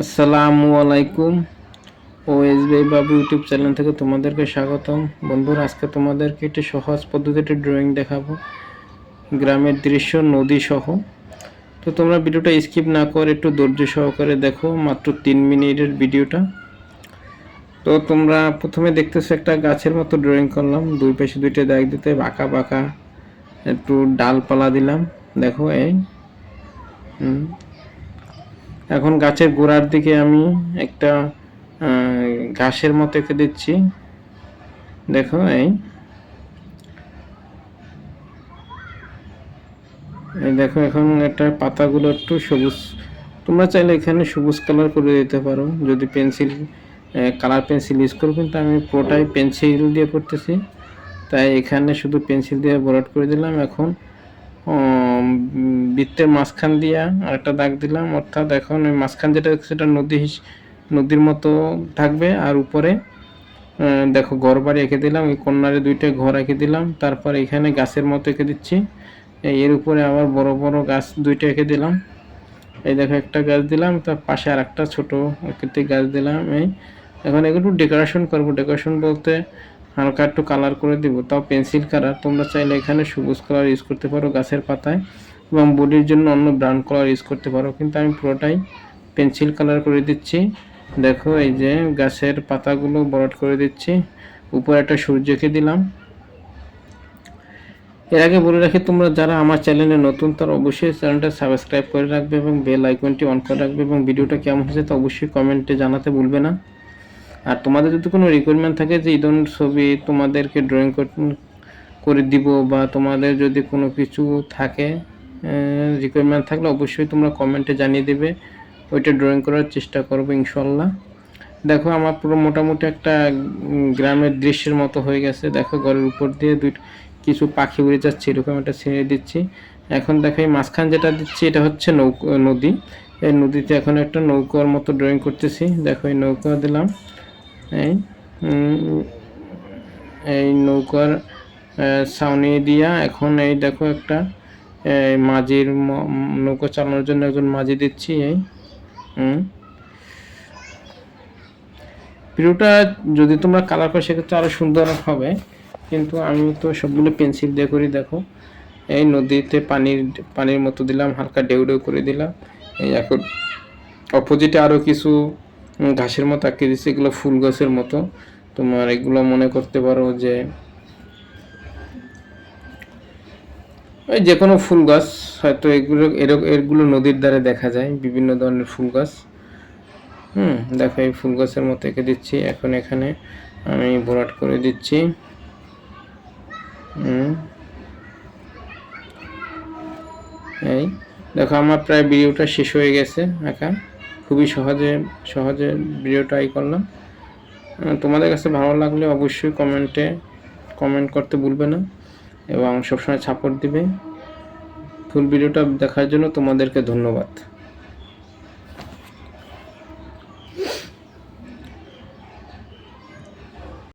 আসসালামু আলাইকুম। ওএসবি বাবু YouTube channel থেকে তোমাদেরকে স্বাগতম। বন্ধুরা, আজকে তোমাদেরকে একটি সহজ পদ্ধতিতে ড্রয়িং দেখাবো, গ্রামের দৃশ্য, নদী সহ। তো তোমরা ভিডিওটা স্কিপ না করে একটু ধৈর্য সহকারে দেখো, মাত্র 3 মিনিটের ভিডিওটা। তো তোমরা প্রথমে দেখতেছো একটা গাছের মতো ড্রয়িং করলাম, দুই পাশে দুইটা দাগ দিতে বাঁকা বাঁকা একটু ডালপালা দিলাম। দেখো এই এখন গাছের গোড়ার দিকে আমি একটা ঘাসের মতো এঁকে দিচ্ছি। দেখো এই দেখো এখন একটা পাতাগুলো একটু সবুজ, তোমরা চাইলে এখানে সবুজ কালার করে দিতে পারো যদি পেন্সিল কালার পেন্সিল ইউজ করো, কিন্তু আমি পুরোটাই পেন্সিল দিয়ে করতেছি, তাই এখানে শুধু পেন্সিল দিয়ে ভরাট করে দিলাম। এখন বৃত্তের মাঝখান দিয়ে আরেকটা দাগ দিলাম, অর্থাৎ এখন ওই মাঝখান যেটা সেটা নদীর মতো থাকবে। আর উপরে দেখো ঘর বাড়ি এঁকে দিলাম, ওই কর্নারে দুইটা ঘর এঁকে দিলাম। তারপর এখানে গাছের মতো এঁকে দিচ্ছি, এর উপরে আবার বড় বড় গাছ দুইটা এঁকে দিলাম। এই দেখো একটা গাছ দিলাম, তার পাশে আর একটা ছোটো আকৃতির গাছ দিলাম। এখন এগুলো ডেকোরেশন করবো। ডেকোরেশন বলতে হালকা একটু কালার করে দিব, তাও পেন্সিল কালার। তোমরা চাইলে এখানে সবুজ কালার ইউজ করতে পারো গাছের পাতায়, এবং বডির জন্য অন্য ব্রাউন কালার ইউজ করতে পারো, কিন্তু আমি পুরোটাই পেন্সিল কালার করে দিচ্ছি। দেখো এই যে গাছের পাতাগুলো বরট করে দিচ্ছি, উপরে একটা সূর্যকে দিলাম। এর আগে বলে রাখি, তোমরা যারা আমার চ্যানেলে নতুন তারা অবশ্যই চ্যানেলটা সাবস্ক্রাইব করে রাখবে এবং বেল আইকনটি অন করে রাখবে, এবং ভিডিওটা কেমন হয়েছে তা অবশ্যই কমেন্টে জানাতে ভুলবে না। আর তোমাদের যদি কোনো রিকোয়ারমেন্ট থাকে যে এই ধরনের ছবি তোমাদেরকে ড্রয়িং করে দিব, বা তোমাদের যদি কোনো কিছু থাকে রিকোয়ারমেন্ট থাকলে অবশ্যই তোমরা কমেন্টে জানিয়ে দেবে, ওইটা ড্রয়িং করার চেষ্টা করবো ইনশাল্লাহ। দেখো আমার পুরো মোটামুটি একটা গ্রামের দৃশ্যের মতো হয়ে গেছে। দেখো ঘরের উপর দিয়ে কিছু পাখি উড়ে যাচ্ছে, এরকম একটা ছিঁড়ে দিচ্ছি। এখন দেখো এই মাঝখান যেটা দিচ্ছি এটা হচ্ছে নদী। এই নদীতে এখন একটা নৌকার মতো ড্রয়িং করতেছি। দেখো এই নৌকা দিলাম, এই নৌকার ছাউনি দিয়া এখন এই দেখো একটা মাঝির নৌকা চালানোর জন্য একজন মাঝি দিচ্ছি। ভিডিওটা যদি তোমরা কালার করো সেক্ষেত্রে আরও সুন্দর হবে, কিন্তু আমি তো সবগুলো পেন্সিল দিয়ে করি। দেখো এই নদীতে পানির মতো দিলাম, হালকা ঢেউ ঢেউ করে দিলাম। এই এখন অপোজিটে আরও কিছু ঘাসের মতো আঁকে দিচ্ছি, এগুলো ফুল গাছের মতো। তোমার এগুলো মনে করতে পারো যে ওই যে কোনো ফুল গাছ, হয়তো এগুলো নদীর ধারে দেখা যায় বিভিন্ন ধরনের ফুল গাছ। দেখো এই ফুল গাছের মতো এঁকে দিচ্ছি। এখন এখানে আমি ভরাট করে দিচ্ছি। এই দেখো আমার প্রায় ভিডিওটা শেষ হয়ে গেছে আঁকা, খুবই সহজে ভিডিওটা করলাম। তোমাদের কাছে ভালো লাগলে অবশ্যই কমেন্ট করতে ভুলবে না, এবং সবসময় সাপোর্ট দিবে। ফুল ভিডিওটা দেখার জন্য তোমাদেরকে ধন্যবাদ।